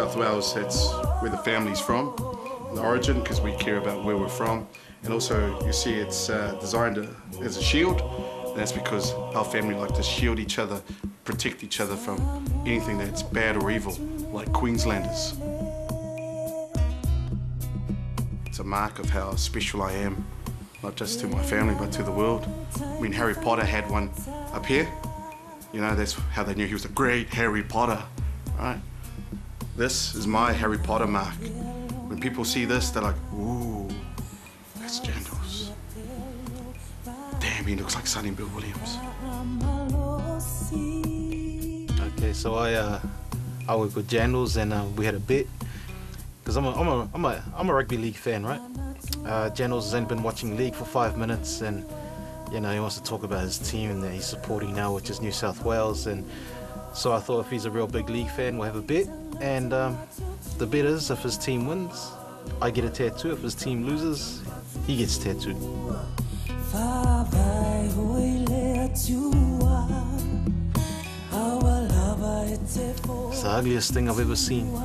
South Wales, that's where the family's from, the origin, because we care about where we're from. And also, you see it's designed as a shield, and that's because our family like to shield each other, protect each other from anything that's bad or evil, like Queenslanders. It's a mark of how special I am, not just to my family, but to the world. When Harry Potter had one up here, you know, that's how they knew he was the great Harry Potter, right? This is my Harry Potter mark. When people see this, they're like, ooh, that's Jandals. Damn, he looks like Sonny Bill Williams. Okay, so I work with Jandals, and we had a bet, because I'm a rugby league fan, right? Jandals has only been watching league for 5 minutes, and you know, he wants to talk about his team that he's supporting now, which is New South Wales. And so I thought, if he's a real big league fan, we'll have a bet. And the bet is, if his team wins, I get a tattoo. If his team loses, he gets tattooed. It's the ugliest thing I've ever seen.